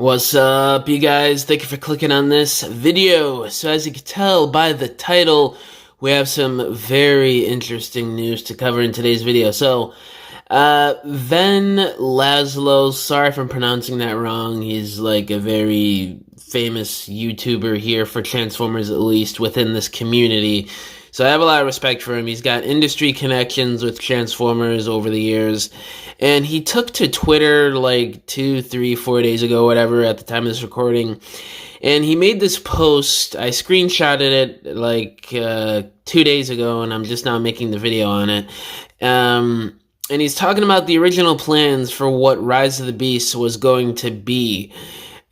What's up, you guys? Thank you for clicking on this video. So as you can tell by the title, we have some very interesting news to cover in today's video. So, Ven Laszlo, sorry if I'm pronouncing that wrong. He's like a very famous YouTuber here for Transformers, at least within this community. So I have a lot of respect for him. He's got industry connections with Transformers over the years. And he took to Twitter like 2, 3, 4 days ago, whatever, at the time of this recording. And he made this post. I screenshotted it like 2 days ago, and I'm just now making the video on it. And he's talking about the original plans for what Rise of the Beast was going to be.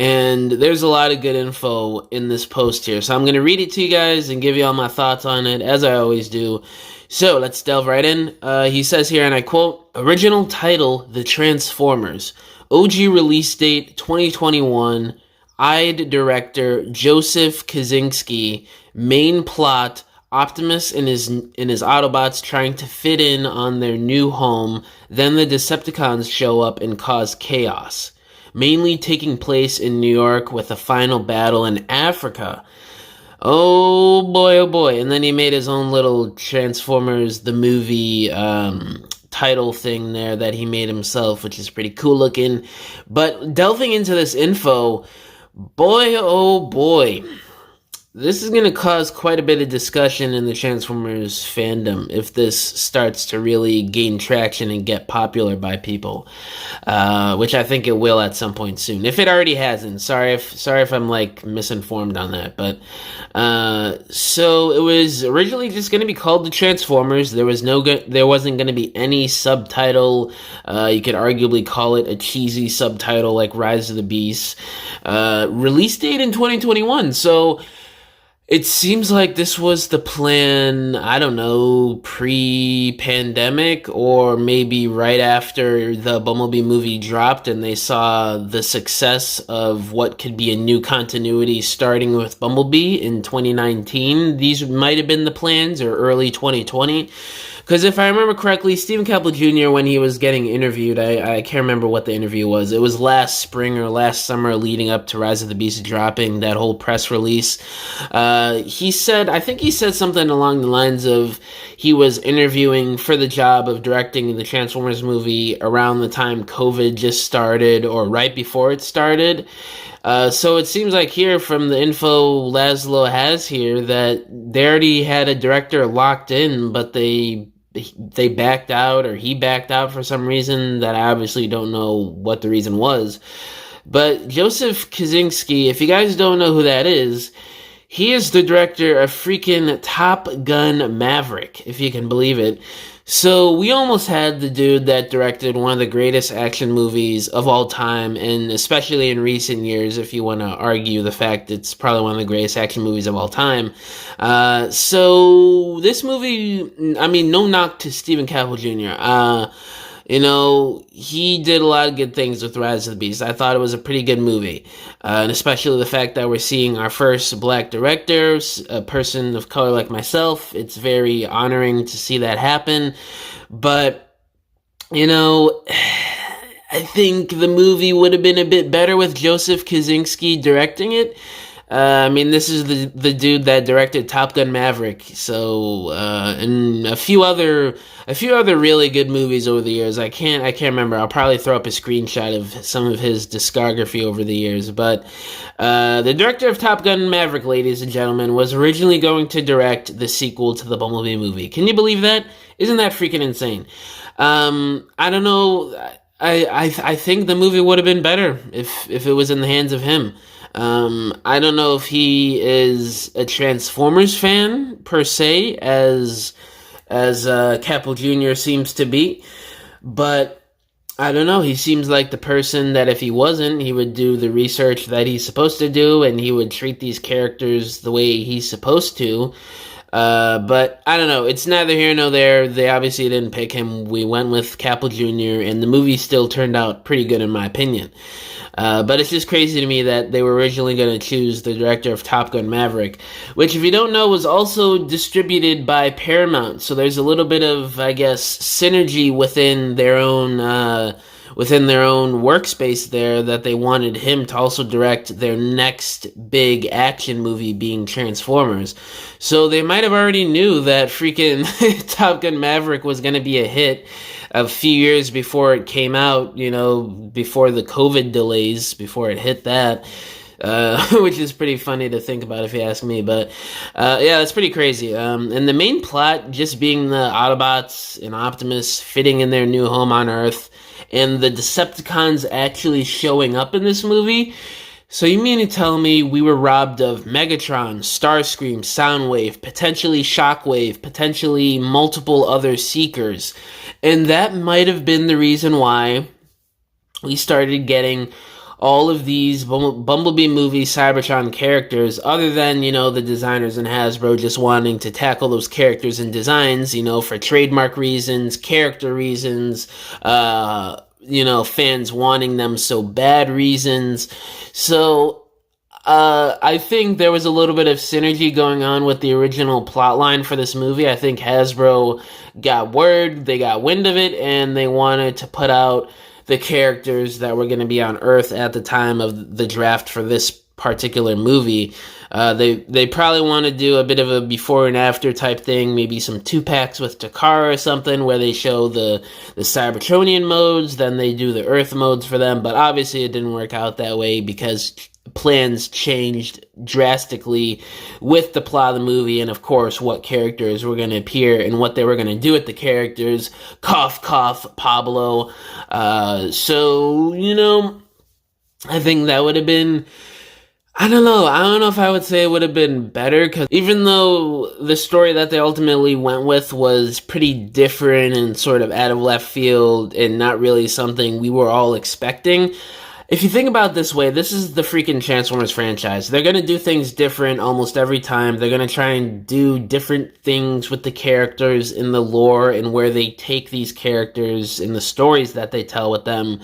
And there's a lot of good info in this post here. So I'm going to read it to you guys and give you all my thoughts on it, as I always do. So let's delve right in. He says here, and I quote, "Original title, The Transformers. OG release date, 2021. Ig director, Joseph Kosinski. Main plot, Optimus and his Autobots trying to fit in on their new home. Then the Decepticons show up and cause chaos. Mainly taking place in New York with a final battle in Africa." Oh boy. And then he made his own little Transformers, the movie, title thing there that he made himself, which is pretty cool looking. But delving into this info, boy, oh boy. This is going to cause quite a bit of discussion in the Transformers fandom if this starts to really gain traction and get popular by people, which I think it will at some point soon. If it already hasn't, sorry if I'm like misinformed on that. But so it was originally just going to be called The Transformers. There wasn't going to be any subtitle. You could arguably call it a cheesy subtitle like Rise of the Beast. Release date in 2021. So it seems like this was the plan, I don't know, pre-pandemic or maybe right after the Bumblebee movie dropped and they saw the success of what could be a new continuity starting with Bumblebee in 2019. These might have been the plans, or early 2020. Because if I remember correctly, Stephen Caple Jr., when he was getting interviewed, I can't remember what the interview was. It was last spring or last summer leading up to Rise of the Beast dropping, that whole press release. He said something along the lines of he was interviewing for the job of directing the Transformers movie around the time COVID just started or right before it started. So it seems like here from the info Laszlo has here that they already had a director locked in, but they backed out, or he backed out for some reason that I obviously don't know what the reason was. But Joseph Kosinski, if you guys don't know who that is, he is the director of freaking Top Gun Maverick, if you can believe it. So we almost had the dude that directed one of the greatest action movies of all time, and especially in recent years, if you want to argue the fact it's probably one of the greatest action movies of all time. So this movie, I mean, no knock to Stephen Caple Jr., he did a lot of good things with Rise of the Beast. I thought it was a pretty good movie. And especially the fact that we're seeing our first black director, a person of color like myself. It's very honoring to see that happen. But, I think the movie would have been a bit better with Joseph Kosinski directing it. This is the dude that directed Top Gun Maverick, so and a few other really good movies over the years. I can't remember. I'll probably throw up a screenshot of some of his discography over the years. But the director of Top Gun Maverick, ladies and gentlemen, was originally going to direct the sequel to the Bumblebee movie. Can you believe that? Isn't that freaking insane? I don't know. I think the movie would have been better if it was in the hands of him. I don't know if he is a Transformers fan per se, as Caple Jr. seems to be, but I don't know. He seems like the person that if he wasn't, he would do the research that he's supposed to do, and he would treat these characters the way he's supposed to. But I don't know. It's neither here nor there. They obviously didn't pick him. We went with Caple Jr., and the movie still turned out pretty good in my opinion. But it's just crazy to me that they were originally going to choose the director of Top Gun Maverick, which, if you don't know, was also distributed by Paramount. So there's a little bit of, I guess, synergy within their own within their own workspace there that they wanted him to also direct their next big action movie, being Transformers. So they might have already knew that freaking Top Gun Maverick was going to be a hit a few years before it came out, before the COVID delays, before it hit that. Which is pretty funny to think about if you ask me, but yeah, that's pretty crazy. And the main plot just being the Autobots and Optimus fitting in their new home on Earth, and the Decepticons actually showing up in this movie. So you mean to tell me we were robbed of Megatron, Starscream, Soundwave, potentially Shockwave, potentially multiple other Seekers, and that might have been the reason why we started getting all of these Bumblebee movie Cybertron characters, other than, the designers and Hasbro just wanting to tackle those characters and designs, for trademark reasons, character reasons, fans wanting them so bad reasons. So, I think there was a little bit of synergy going on with the original plotline for this movie. I think Hasbro got word, they got wind of it, and they wanted to put out the characters that were going to be on Earth at the time of the draft for this particular movie. They probably want to do a bit of a before and after type thing, maybe some 2-packs with Takara or something, where they show the Cybertronian modes, then they do the Earth modes for them, but obviously it didn't work out that way because plans changed drastically with the plot of the movie, and of course what characters were going to appear and what they were going to do with the characters. Cough, cough, Pablo. So, I think that would have been, I don't know if I would say it would have been better, because even though the story that they ultimately went with was pretty different and sort of out of left field and not really something we were all expecting, if you think about it this way, this is the freaking Transformers franchise. They're going to do things different almost every time. They're going to try and do different things with the characters in the lore and where they take these characters and the stories that they tell with them.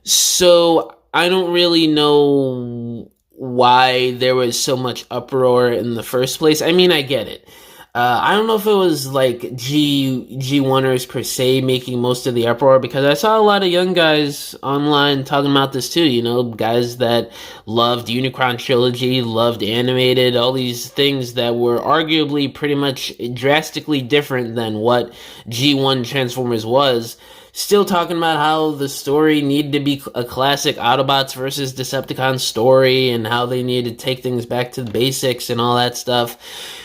So I don't really know why there was so much uproar in the first place. I mean, I get it. I don't know if it was like G1ers per se making most of the uproar, because I saw a lot of young guys online talking about this too, guys that loved Unicron Trilogy, loved animated, all these things that were arguably pretty much drastically different than what G1 Transformers was. Still talking about how the story needed to be a classic Autobots versus Decepticons story, and how they needed to take things back to the basics and all that stuff,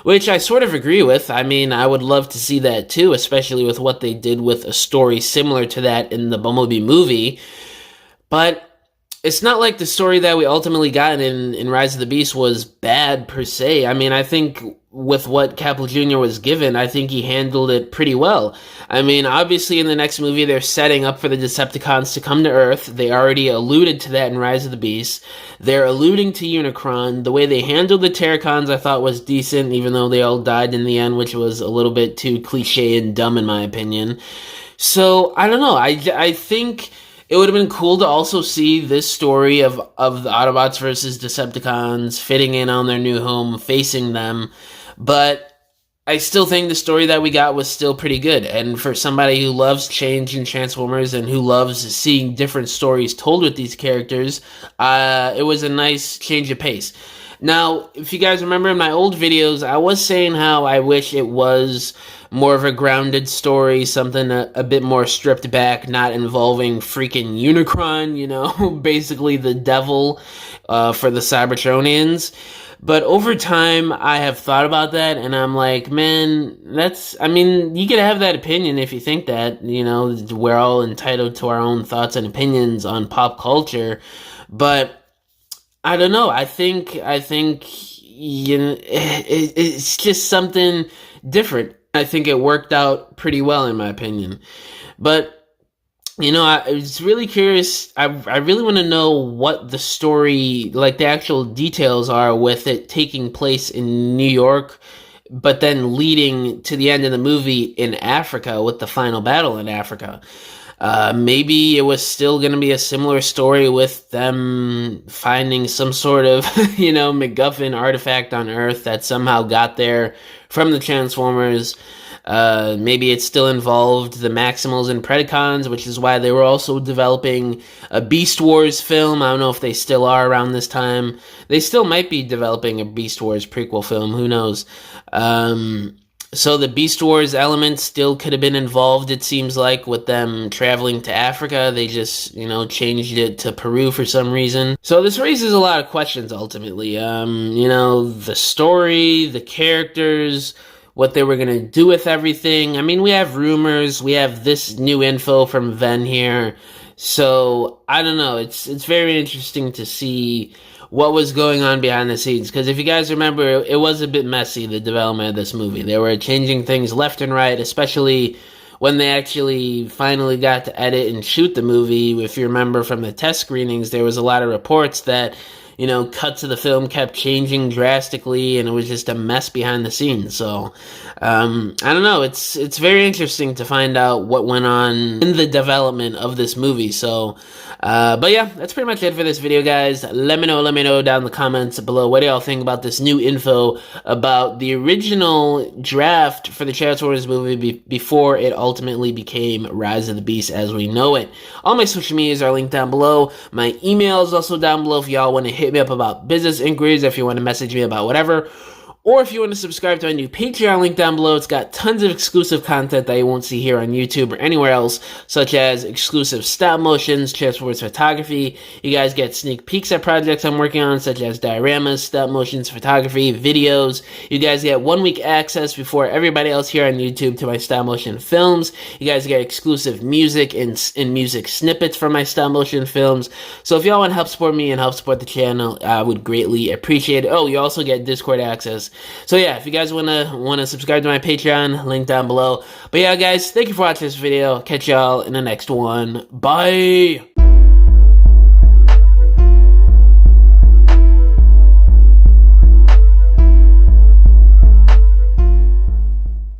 which I sort of agree with. I mean, I would love to see that too, especially with what they did with a story similar to that in the Bumblebee movie. But it's not like the story that we ultimately got in Rise of the Beast was bad per se. I mean, I think with what Capital Jr. was given, I think he handled it pretty well. I mean, obviously in the next movie, they're setting up for the Decepticons to come to Earth. They already alluded to that in Rise of the Beast. They're alluding to Unicron. The way they handled the Terracons I thought was decent, even though they all died in the end, which was a little bit too cliche and dumb in my opinion. So, I don't know. I think it would have been cool to also see this story of the Autobots versus Decepticons fitting in on their new home, facing them. But I still think the story that we got was still pretty good. And for somebody who loves change in Transformers and who loves seeing different stories told with these characters, it was a nice change of pace. Now, if you guys remember in my old videos, I was saying how I wish it was more of a grounded story, something a bit more stripped back, not involving freaking Unicron, basically the devil for the Cybertronians. But over time, I have thought about that, and I'm like, man, you could have that opinion if you think that, we're all entitled to our own thoughts and opinions on pop culture, but I don't know. I think it's just something different. I think it worked out pretty well in my opinion. But I was really curious. I really want to know what the story, like the actual details are with it taking place in New York, but then leading to the end of the movie in Africa with the final battle in Africa. Maybe it was still going to be a similar story with them finding some sort of, MacGuffin artifact on Earth that somehow got there from the Transformers. Maybe it still involved the Maximals and Predacons, which is why they were also developing a Beast Wars film. I don't know if they still are around this time. They still might be developing a Beast Wars prequel film. Who knows? So the Beast Wars element still could have been involved, it seems like, with them traveling to Africa. They just, changed it to Peru for some reason. So this raises a lot of questions, ultimately. The story, the characters, what they were going to do with everything. I mean, we have rumors. We have this new info from Ven here. So, I don't know. It's very interesting to see what was going on behind the scenes. Because if you guys remember, it was a bit messy, the development of this movie. They were changing things left and right, especially when they actually finally got to edit and shoot the movie. If you remember from the test screenings, there was a lot of reports that, cuts of the film kept changing drastically, and it was just a mess behind the scenes. So, I don't know. It's very interesting to find out what went on in the development of this movie. So, but yeah, that's pretty much it for this video, guys. Let me know down in the comments below. What do y'all think about this new info about the original draft for the Transformers movie before it ultimately became Rise of the Beast as we know it? All my social medias are linked down below. My email is also down below if y'all want to hit me up about business inquiries, if you want to message me about whatever, or if you want to subscribe to my new Patreon, link down below. It's got tons of exclusive content that you won't see here on YouTube or anywhere else, such as exclusive stop motions, Transformers photography. You guys get sneak peeks at projects I'm working on, such as dioramas, stop motions, photography, videos. You guys get 1 week access before everybody else here on YouTube to my stop motion films. You guys get exclusive music and music snippets from my stop motion films. So if y'all want to help support me and help support the channel, I would greatly appreciate it. Oh, you also get Discord access. So yeah, if you guys wanna subscribe to my Patreon, link down below. But yeah, guys, thank you for watching this video. Catch y'all in the next one. Bye.